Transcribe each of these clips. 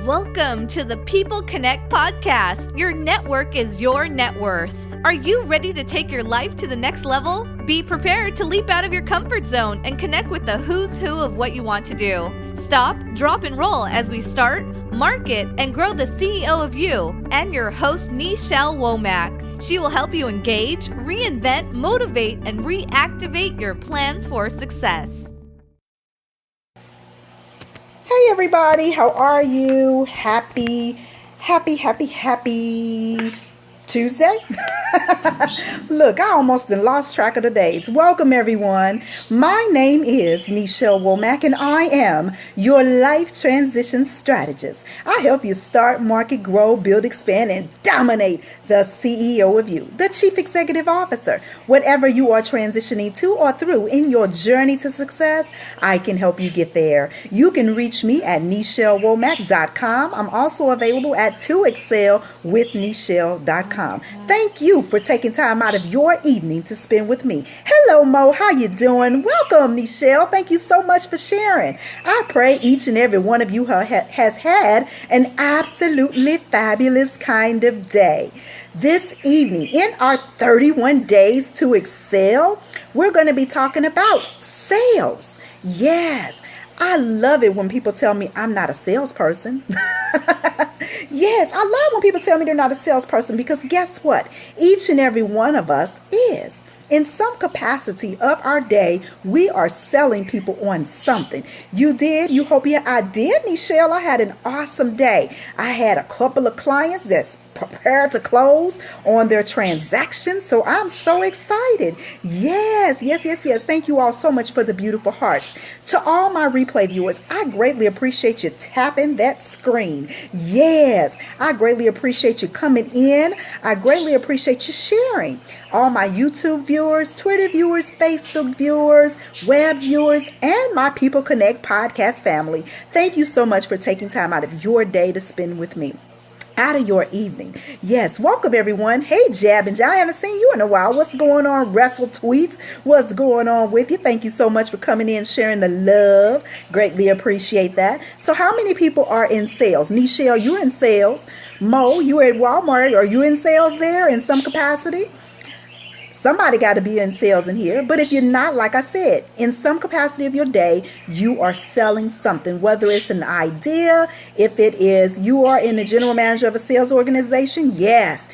Welcome to the People Connect podcast. Your network is your net worth. Are you ready to take your life to the next level? Be prepared to leap out of your comfort zone and connect with the who's who of what you want to do. Stop, drop, and roll as we start, market, and grow the CEO of you and your host, Nichelle Womack. She will help you engage, reinvent, motivate, and reactivate your plans for success. Hey everybody, how are you? Happy Tuesday? Look, I almost lost track of the days. Welcome everyone. My name is Nichelle Womack and I am your life transition strategist. I help you start, market, grow, build, expand, and dominate the CEO of you, the Chief Executive Officer. Whatever you are transitioning to or through in your journey to success, I can help you get there. You can reach me at NichelleWomack.com. I'm also available at 2excelwithnichelle.com. Thank you for taking time out of your evening to spend with me. Hello, Mo. How you doing? Welcome, Nichelle. Thank you so much for sharing. I pray each and every one of you has had an absolutely fabulous kind of day. This evening, in our 31 Days to Excel, we're going to be talking about sales. Yes, I love it when people tell me I'm not a salesperson. Yes, I love when people tell me they're not a salesperson because guess what? Each and every one of us is. In some capacity of our day, we are selling people on something. You did? You hope I did, Nichelle. I had an awesome day. I had a couple of clients that's prepared to close on their transactions. So I'm so excited. Yes. Thank you all so much for the beautiful hearts. To all my replay viewers, I greatly appreciate you tapping that screen. Yes, I greatly appreciate you coming in. I greatly appreciate you sharing. All my YouTube viewers, Twitter viewers, Facebook viewers, web viewers, and my People Connect podcast family. Thank you so much for taking time out of your day to spend with me. Out of your evening. Yes, welcome everyone. Hey, Jab and John, I haven't seen you in a while. What's going on? Wrestle Tweets, what's going on with you? Thank you so much for coming in, sharing the love. Greatly appreciate that. So how many people are in sales? Nichelle, you're in sales. Mo, you're at Walmart. Are you in sales there in some capacity? Somebody got to be in sales in here. But if you're not, like I said, in some capacity of your day, you are selling something, whether it's an idea, if it is you are in the general manager of a sales organization. Yes,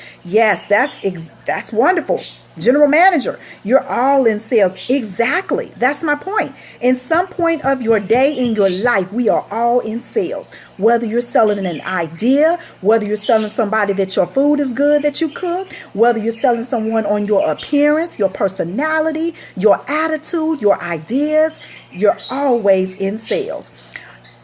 that's wonderful. General manager, you're all in sales. Exactly. That's my point. In some point of your day in your life, we are all in sales. Whether you're selling an idea, whether you're selling somebody that your food is good that you cook, whether you're selling someone on your appearance, your personality, your attitude, your ideas, you're always in sales.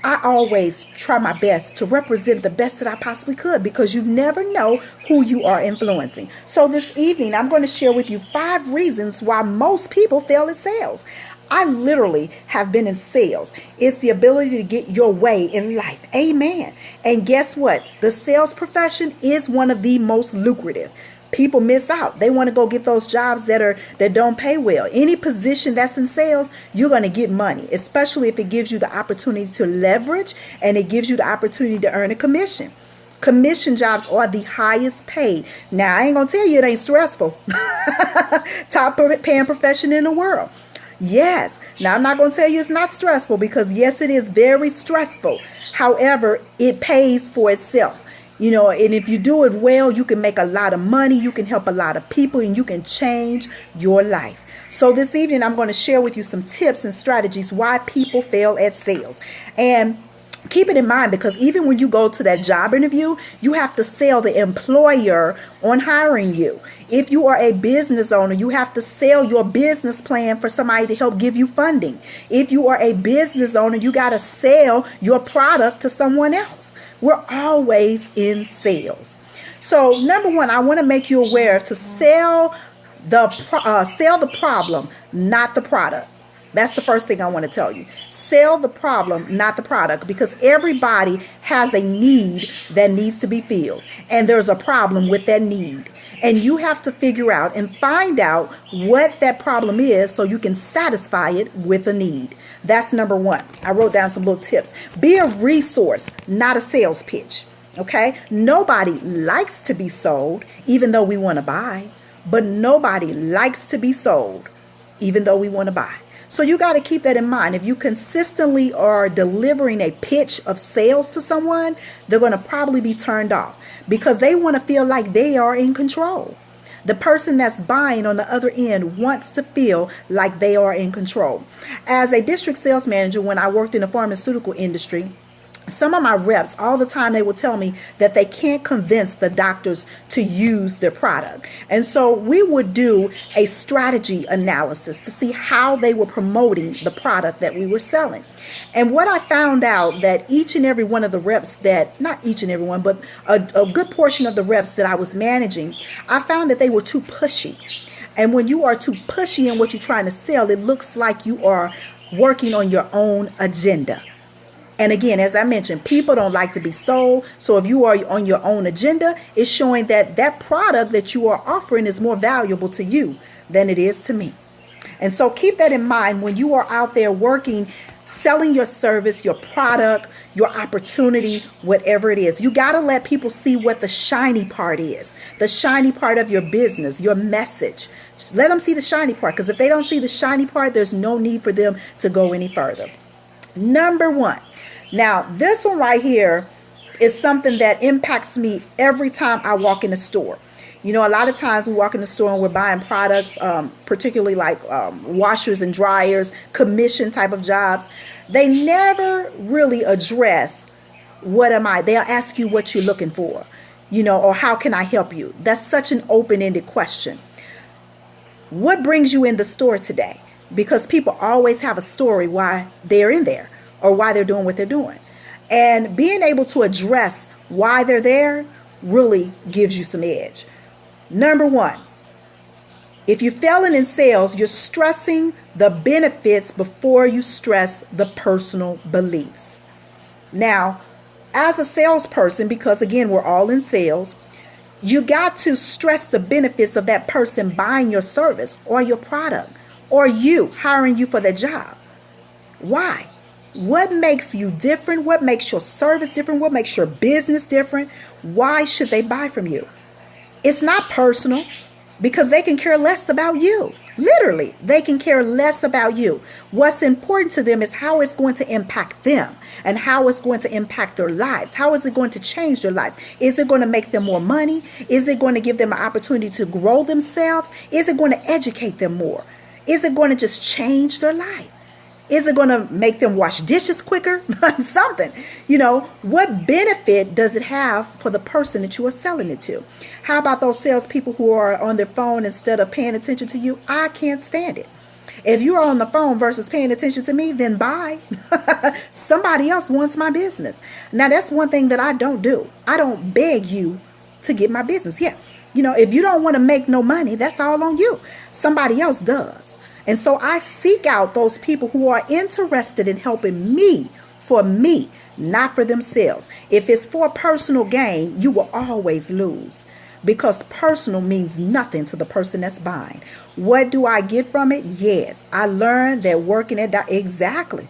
I always try my best to represent the best that I possibly could because you never know who you are influencing. So this evening, I'm going to share with you 5 reasons why most people fail at sales. I literally have been in sales. It's the ability to get your way in life. Amen. And guess what? The sales profession is one of the most lucrative. People miss out. They want to go get those jobs that don't pay well. Any position that's in sales, you're going to get money, especially if it gives you the opportunity to leverage and it gives you the opportunity to earn a commission. Commission jobs are the highest paid. Now, I ain't going to tell you it ain't stressful. Top paying profession in the world. Yes. Now, I'm not going to tell you it's not stressful because, yes, it is very stressful. However, it pays for itself. You know, and if you do it well, you can make a lot of money, you can help a lot of people, and you can change your life. So this evening, I'm going to share with you some tips and strategies why people fail at sales. And keep it in mind because even when you go to that job interview, you have to sell the employer on hiring you. If you are a business owner, you have to sell your business plan for somebody to help give you funding. If you are a business owner, you got to sell your product to someone else. We're always in sales. So number one, I want to make you aware to sell the problem, not the product. That's the first thing I want to tell you. Sell the problem, not the product, because everybody has a need that needs to be filled. And there's a problem with that need. And you have to figure out and find out what that problem is so you can satisfy it with a need. That's number one. I wrote down some little tips. Be a resource, not a sales pitch. Okay? Nobody likes to be sold, even though we want to buy. But nobody likes to be sold, even though we want to buy. So you got to keep that in mind. If you consistently are delivering a pitch of sales to someone, they're going to probably be turned off because they want to feel like they are in control. The person that's buying on the other end wants to feel like they are in control. As a district sales manager, when I worked in the pharmaceutical industry, some of my reps, all the time, they will tell me that they can't convince the doctors to use their product. And so we would do a strategy analysis to see how they were promoting the product that we were selling. And what I found out that each and every one of the reps that, not each and every one, but a good portion of the reps that I was managing, I found that they were too pushy. And when you are too pushy in what you're trying to sell, it looks like you are working on your own agenda. And again, as I mentioned, people don't like to be sold. So if you are on your own agenda, it's showing that that product that you are offering is more valuable to you than it is to me. And so keep that in mind when you are out there working, selling your service, your product, your opportunity, whatever it is. You got to let people see what the shiny part is, the shiny part of your business, your message. Just let them see the shiny part, because if they don't see the shiny part, there's no need for them to go any further. Number one. Now, this one right here is something that impacts me every time I walk in the store. You know, a lot of times we walk in the store and we're buying products, particularly like washers and dryers, commission type of jobs. They never really address what am I. They'll ask you what you're looking for, you know, or how can I help you? That's such an open-ended question. What brings you in the store today? Because people always have a story why they're in there, or why they're doing what they're doing. And being able to address why they're there really gives you some edge. Number one, if you're failing in sales, you're stressing the benefits before you stress the personal beliefs. Now, as a salesperson, because again, we're all in sales, you got to stress the benefits of that person buying your service or your product, or you hiring you for their job. Why? What makes you different? What makes your service different? What makes your business different? Why should they buy from you? It's not personal, because they can care less about you. Literally, they can care less about you. What's important to them is how it's going to impact them and how it's going to impact their lives. How is it going to change their lives? Is it going to make them more money? Is it going to give them an opportunity to grow themselves? Is it going to educate them more? Is it going to just change their life? Is it going to make them wash dishes quicker? Something. You know, what benefit does it have for the person that you are selling it to? How about those salespeople who are on their phone instead of paying attention to you? I can't stand it. If you are on the phone versus paying attention to me, then bye. Somebody else wants my business. Now, that's one thing that I don't do. I don't beg you to get my business. Yeah. You know, if you don't want to make no money, that's all on you. Somebody else does. And so I seek out those people who are interested in helping me, for me, not for themselves. If it's for personal gain, you will always lose, because personal means nothing to the person that's buying. What do I get from it? Yes, I learned that working at that. Exactly.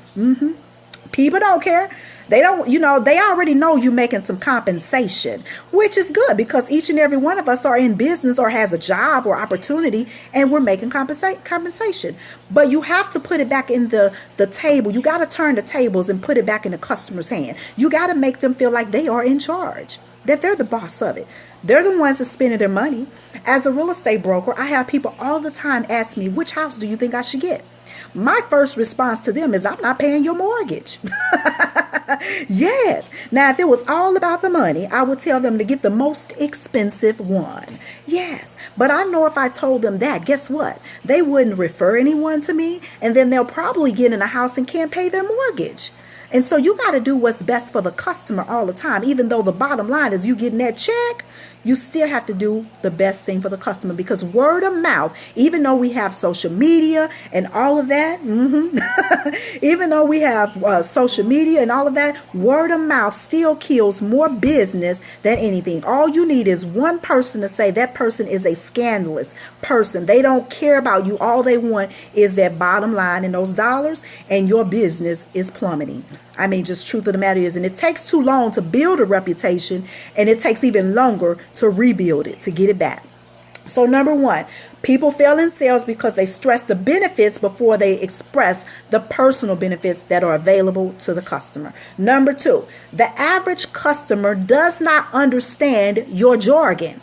People don't care. They don't, you know, they already know you're making some compensation, which is good, because each and every one of us are in business or has a job or opportunity, and we're making compensation. But you have to put it back in the table. You got to turn the tables and put it back in the customer's hand. You got to make them feel like they are in charge, that they're the boss of it. They're the ones that's spending their money. As a real estate broker, I have people all the time ask me, which house do you think I should get? My first response to them is, I'm not paying your mortgage. Yes. Now, if it was all about the money, I would tell them to get the most expensive one. Yes. But I know if I told them that, guess what? They wouldn't refer anyone to me, and then they'll probably get in a house and can't pay their mortgage. And so you got to do what's best for the customer all the time. Even though the bottom line is you getting that check, you still have to do the best thing for the customer, because word of mouth, even though we have social media and all of that, even though we have social media and all of that, word of mouth still kills more business than anything. All you need is one person to say that person is a scandalous person. They don't care about you. All they want is that bottom line and those dollars, and your business is plummeting. I mean, just truth of the matter is, and it takes too long to build a reputation, and it takes even longer to rebuild it, to get it back. So number one, people fail in sales because they stress the benefits before they express the personal benefits that are available to the customer. Number two, the average customer does not understand your jargon.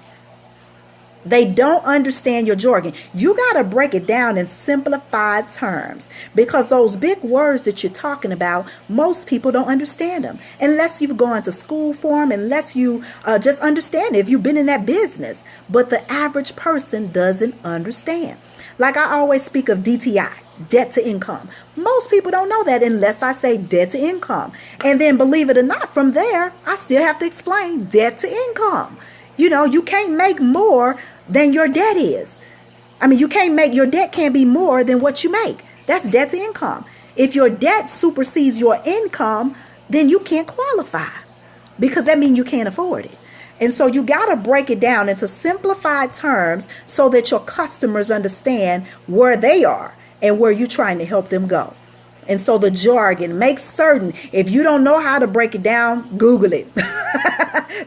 They don't understand your jargon. You got to break it down in simplified terms, because those big words that you're talking about, most people don't understand them unless you've gone to school for them, unless you just understand it if you've been in that business. But the average person doesn't understand. Like I always speak of DTI, debt to income. Most people don't know that unless I say debt to income. And then believe it or not, from there, I still have to explain debt to income. You know, you can't make more than your debt is. I mean, your debt can't be more than what you make. That's debt to income. If your debt supersedes your income, then you can't qualify, because that means you can't afford it. And so you got to break it down into simplified terms so that your customers understand where they are and where you're trying to help them go. And so the jargon, make certain, if you don't know how to break it down, Google it.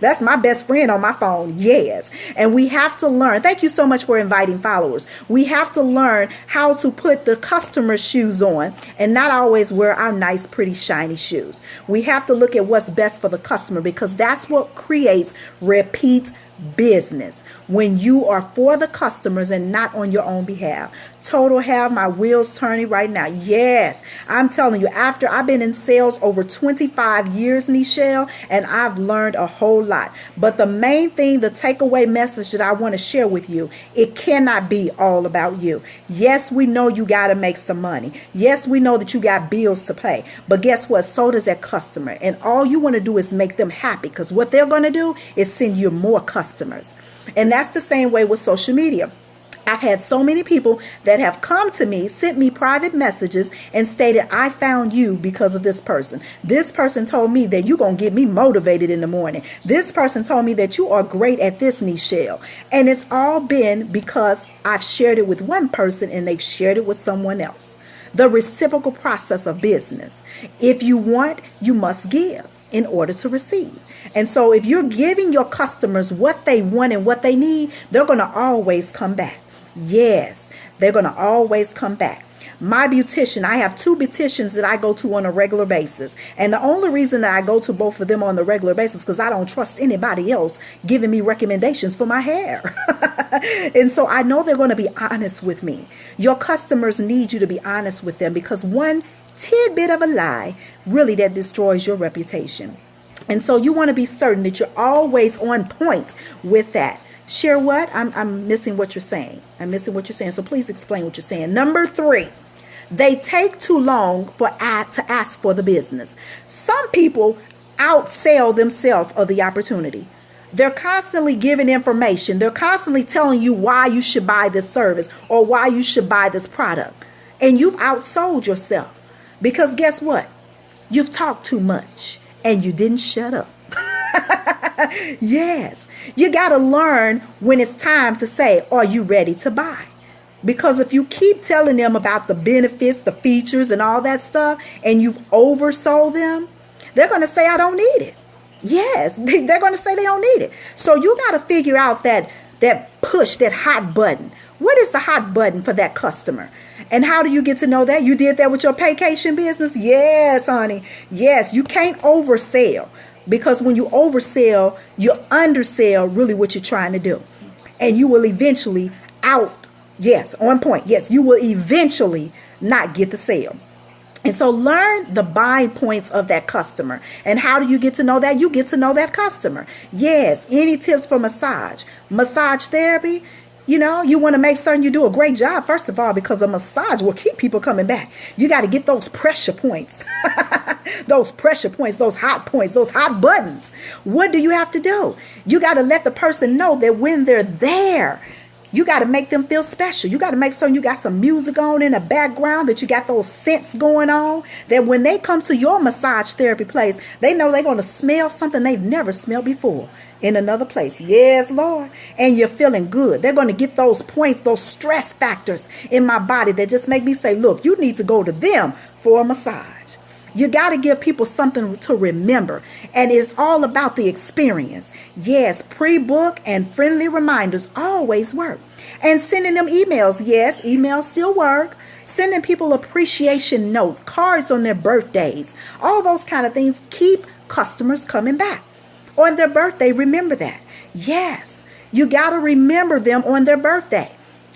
That's my best friend on my phone. Yes. And we have to learn. Thank you so much for inviting followers. We have to learn how to put the customer's shoes on and not always wear our nice, pretty, shiny shoes. We have to look at what's best for the customer, because that's what creates repeat business, when you are for the customers and not on your own behalf. Total have my wheels turning right now. Yes, I'm telling you, after I've been in sales over 25 years, Nichelle, and I've learned a whole lot. But the main thing, the takeaway message that I want to share with you, it cannot be all about you. Yes, we know you got to make some money. Yes, we know that you got bills to pay. But guess what? So does that customer. And all you want to do is make them happy, because what they're going to do is send you more customers. And that's the same way with social media. I've had so many people that have come to me, sent me private messages and stated, I found you because of this person. This person told me that you're going to get me motivated in the morning. This person told me that you are great at this, Nichelle. And it's all been because I've shared it with one person and they've shared it with someone else. The reciprocal process of business. If you want, you must give in order to receive. And so if you're giving your customers what they want and what they need, they're going to always come back. Yes, they're going to always come back. My beautician, I have 2 beauticians that I go to on a regular basis. And the only reason that I go to both of them on a regular basis is because I don't trust anybody else giving me recommendations for my hair. And so I know they're going to be honest with me. Your customers need you to be honest with them, because one tidbit of a lie really that destroys your reputation. And so you want to be certain that you're always on point with that. Share what? I'm missing what you're saying. I'm missing what you're saying. So please explain what you're saying. Number 3, they take too long to ask for the business. Some people outsell themselves of the opportunity. They're constantly giving information. They're constantly telling you why you should buy this service or why you should buy this product. And you've outsold yourself, because guess what? You've talked too much and you didn't shut up. Yes, you got to learn when it's time to say, are you ready to buy? Because if you keep telling them about the benefits, the features and all that stuff, and you've oversold them, they're going to say, I don't need it. Yes, they're going to say they don't need it. So you got to figure out that push, that hot button. What is the hot button for that customer? And how do you get to know that? You did that with your vacation business? Yes, honey. Yes, you can't oversell, because when you oversell, you undersell really what you're trying to do. And you will eventually on point. Yes, you will eventually not get the sale. And so learn the buying points of that customer. And how do you get to know that? You get to know that customer. Yes, any tips for massage? Massage therapy? You know, you want to make certain you do a great job, first of all, because a massage will keep people coming back. You got to get those pressure points, those pressure points, those hot points, those hot buttons. What do you have to do? You got to let the person know that when they're there, you got to make them feel special. You got to make certain you got some music on in the background, that you got those scents going on, that when they come to your massage therapy place, they know they're going to smell something they've never smelled before in another place. Yes, Lord. And you're feeling good. They're going to get those points, those stress factors in my body that just make me say, look, you need to go to them for a massage. You got to give people something to remember. And it's all about the experience. Yes, pre-book and friendly reminders always work. And sending them emails. Yes, emails still work. Sending people appreciation notes, cards on their birthdays. All those kind of things keep customers coming back. On their birthday, remember that. Yes, you got to remember them on their birthday.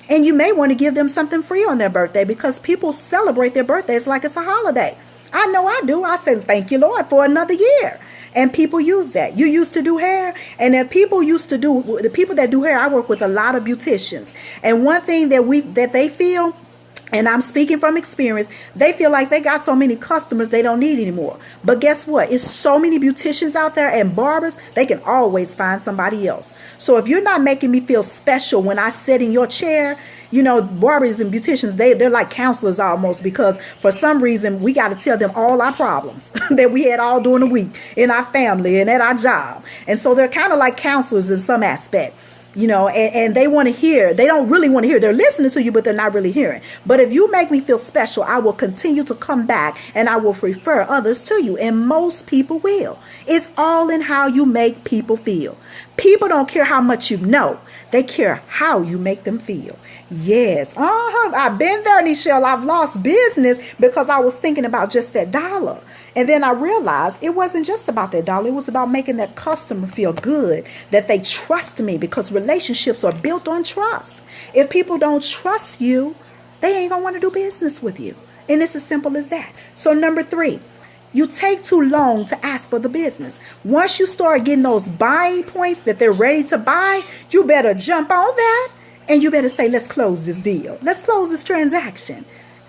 And you may want to give them something free on their birthday, because people celebrate their birthdays like it's a holiday. I know I do. I say, thank you, Lord, for another year. And people use that. You used to do hair, and then people used to do, the people that do hair, I work with a lot of beauticians. And one thing that they feel, and I'm speaking from experience, they feel like they got so many customers they don't need anymore. But guess what? It's so many beauticians out there and barbers, they can always find somebody else. So if you're not making me feel special when I sit in your chair, you know, barbers and beauticians, they're like counselors almost, because for some reason we got to tell them all our problems that we had all during the week in our family and at our job. And so they're kind of like counselors in some aspect. You know, and they want to hear. They don't really want to hear. They're listening to you, but they're not really hearing. But if you make me feel special, I will continue to come back, and I will refer others to you. And most people will. It's all in how you make people feel. People don't care how much you know. They care how you make them feel. Yes. I've been there, Nichelle. I've lost business because I was thinking about just that dollar. And then I realized it wasn't just about that dollar. It was about making that customer feel good, that they trust me, because relationships are built on trust. If people don't trust you, they ain't going to want to do business with you. And it's as simple as that. So number 3, you take too long to ask for the business. Once you start getting those buying points that they're ready to buy, you better jump on that. And you better say, let's close this deal. Let's close this transaction.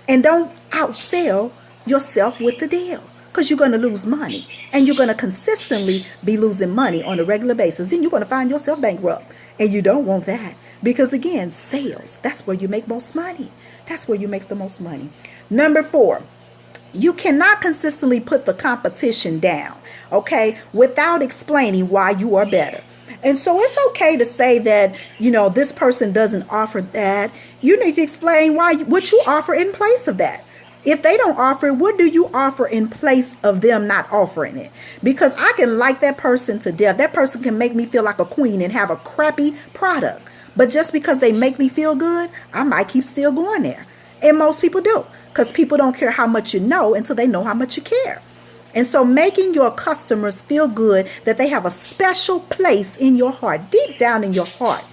And don't outsell yourself with the deal, because you're going to lose money. And you're going to consistently be losing money on a regular basis. Then you're going to find yourself bankrupt. And you don't want that. Because again, sales, that's where you make most money. That's where you make the most money. Number 4, you cannot consistently put the competition down, okay, without explaining why you are better. And so it's okay to say that, you know, this person doesn't offer that. You need to explain what you offer in place of that. If they don't offer it, what do you offer in place of them not offering it? Because I can like that person to death. That person can make me feel like a queen and have a crappy product. But just because they make me feel good, I might keep still going there. And most people do, because people don't care how much you know until they know how much you care. And so making your customers feel good, that they have a special place in your heart, deep down in your heart,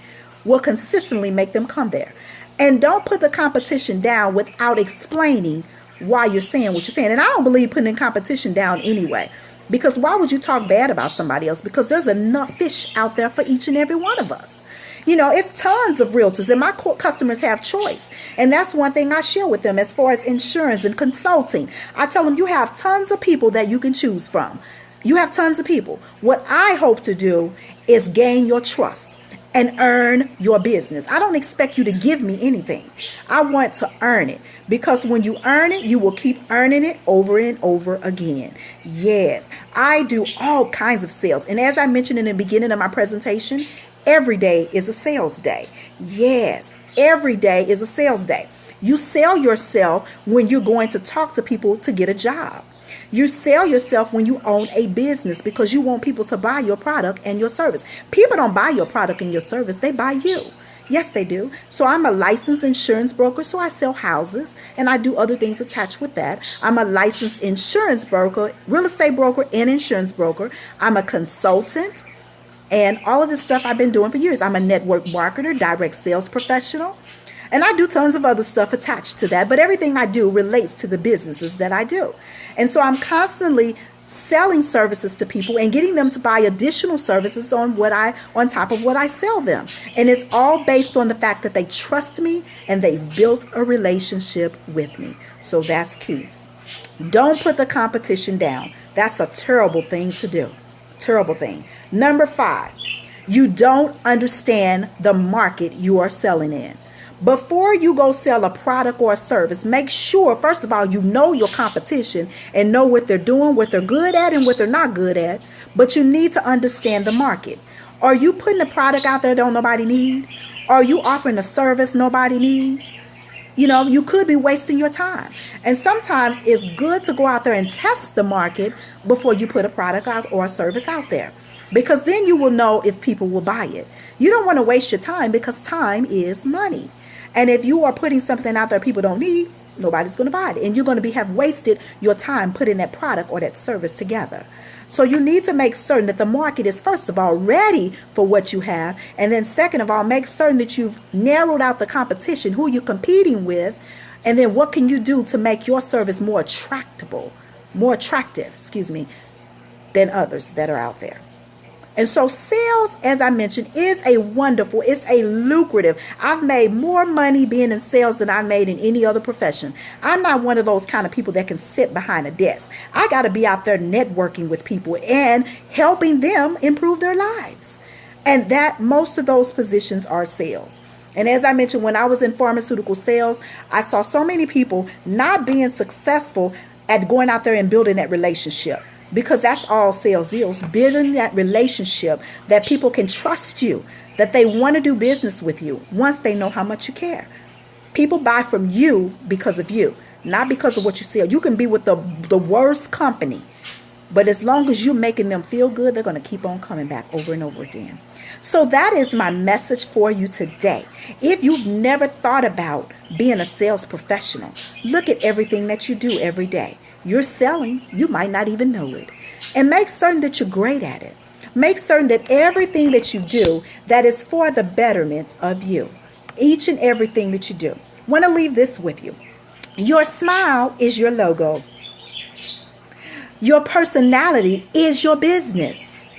will consistently make them come there. And don't put the competition down without explaining why you're saying what you're saying. And I don't believe putting competition down anyway, because why would you talk bad about somebody else? Because there's enough fish out there for each and every one of us. You know, it's tons of realtors, and my customers have choice. And that's one thing I share with them as far as insurance and consulting. I tell them you have tons of people that you can choose from. You have tons of people. What I hope to do is gain your trust and earn your business. I don't expect you to give me anything. I want to earn it, because when you earn it, you will keep earning it over and over again. Yes, I do all kinds of sales. And as I mentioned in the beginning of my presentation, every day is a sales day. Yes, every day is a sales day. You sell yourself when you're going to talk to people to get a job. You sell yourself when you own a business, because you want people to buy your product and your service. People don't buy your product and your service. They buy you. Yes, they do. So I'm a licensed insurance broker, so I sell houses, and I do other things attached with that. I'm a licensed insurance broker, real estate broker, and insurance broker. I'm a consultant. And all of this stuff I've been doing for years. I'm a network marketer, direct sales professional, and I do tons of other stuff attached to that. But everything I do relates to the businesses that I do. And so I'm constantly selling services to people and getting them to buy additional services on top of what I sell them. And it's all based on the fact that they trust me and they've built a relationship with me. So that's key. Don't put the competition down. That's a terrible thing to do. Terrible thing. Number 5, you don't understand the market you are selling in. Before you go sell a product or a service, make sure, first of all, you know your competition and know what they're doing, what they're good at and what they're not good at. But you need to understand the market. Are you putting a product out there that don't nobody need? Are you offering a service nobody needs? You know, you could be wasting your time. And sometimes it's good to go out there and test the market before you put a product out or a service out there, because then you will know if people will buy it. You don't want to waste your time, because time is money. And if you are putting something out there people don't need, nobody's going to buy it. And you're going to have wasted your time putting that product or that service together. So you need to make certain that the market is, first of all, ready for what you have. And then second of all, make certain that you've narrowed out the competition, who you're competing with. And then what can you do to make your service more attractive, than others that are out there. And so sales, as I mentioned, it's a lucrative. I've made more money being in sales than I've made in any other profession. I'm not one of those kind of people that can sit behind a desk. I got to be out there networking with people and helping them improve their lives. And that most of those positions are sales. And as I mentioned, when I was in pharmaceutical sales, I saw so many people not being successful at going out there and building that relationship. Because that's all sales is, building that relationship that people can trust you, that they want to do business with you once they know how much you care. People buy from you because of you, not because of what you sell. You can be with the worst company, but as long as you're making them feel good, they're going to keep on coming back over and over again. So that is my message for you today. If you've never thought about being a sales professional, look at everything that you do every day. You're selling, you might not even know it. And make certain that you're great at it. Make certain that everything that you do, that is for the betterment of you. Each and everything that you do. I want to leave this with you. Your smile is your logo. Your personality is your business.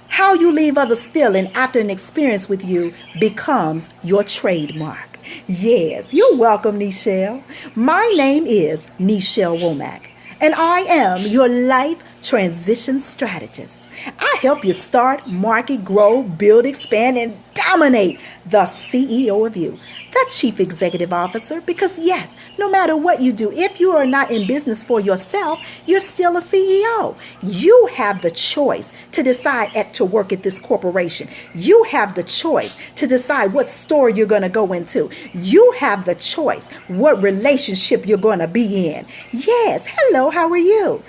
How you leave others feeling after an experience with you becomes your trademark. Yes, you're welcome, Nichelle. My name is Nichelle Womack, and I am your life transition strategist. I help you start, market, grow, build, expand, and dominate the CEO of you, the Chief Executive Officer, because yes, no matter what you do, if you are not in business for yourself, you're still a CEO. You have the choice to decide to work at this corporation. You have the choice to decide what store you're going to go into. You have the choice what relationship you're going to be in. Yes, hello, how are you?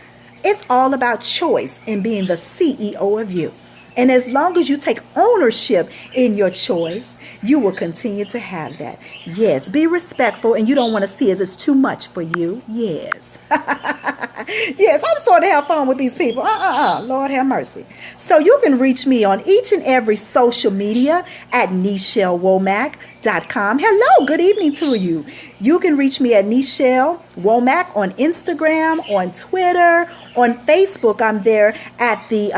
It's all about choice and being the CEO of you. And as long as you take ownership in your choice, you will continue to have that. Yes, be respectful, and you don't want to see it as too much for you. Yes. Yes, I'm sort of have fun with these people. Lord have mercy. So you can reach me on each and every social media at NichelleWomack.com. Hello, good evening to you. You can reach me at Nichelle Womack on Instagram, on Twitter, on Facebook. I'm there at the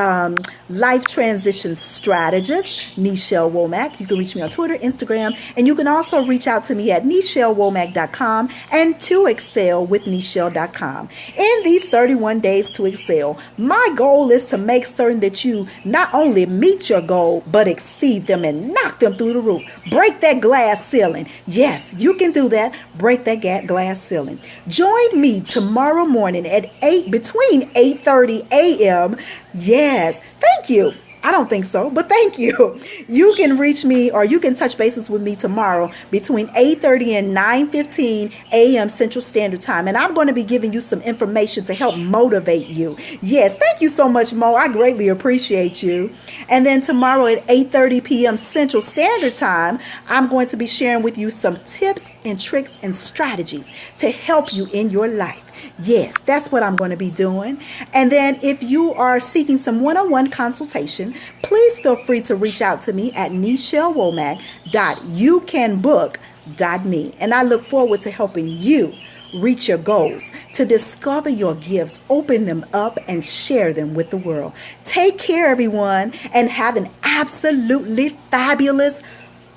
Life Transition Strategist, Nichelle Womack. You can reach me on Twitter, Instagram, and you can also reach out to me at NichelleWomack.com and to excel with Nichelle.com. In these 31 days to excel, my goal is to make certain that you not only meet your goal, but exceed them and knock them through the roof. Break that glass ceiling. Yes, you can do that. Break that glass ceiling. Join me tomorrow morning at between 8:30 a.m. Yes, thank you. I don't think so, but thank you. You can reach me, or you can touch bases with me tomorrow between 8:30 and 9:15 a.m. Central Standard Time. And I'm going to be giving you some information to help motivate you. Yes, thank you so much, Mo. I greatly appreciate you. And then tomorrow at 8:30 p.m. Central Standard Time, I'm going to be sharing with you some tips and tricks and strategies to help you in your life. Yes, that's what I'm going to be doing. And then if you are seeking some one-on-one consultation, please feel free to reach out to me at NichelleWomack.youcanbook.me. And I look forward to helping you reach your goals, to discover your gifts, open them up, and share them with the world. Take care, everyone, and have an absolutely fabulous,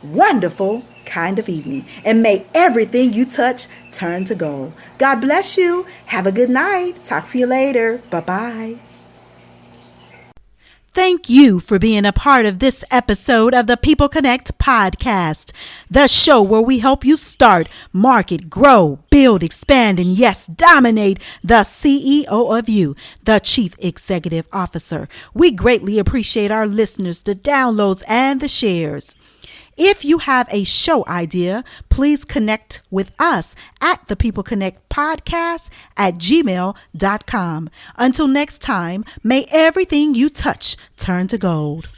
wonderful kind of evening. And may everything you touch turn to gold. God bless you. Have a good night. Talk to you later. Bye-bye. Thank you for being a part of this episode of the People Connect podcast, the show where we help you start, market, grow, build, expand, and yes, dominate the CEO of you, the Chief Executive Officer. We greatly appreciate our listeners, the downloads, and the shares. If you have a show idea, please connect with us at the People Connect podcast at gmail.com. Until next time, may everything you touch turn to gold.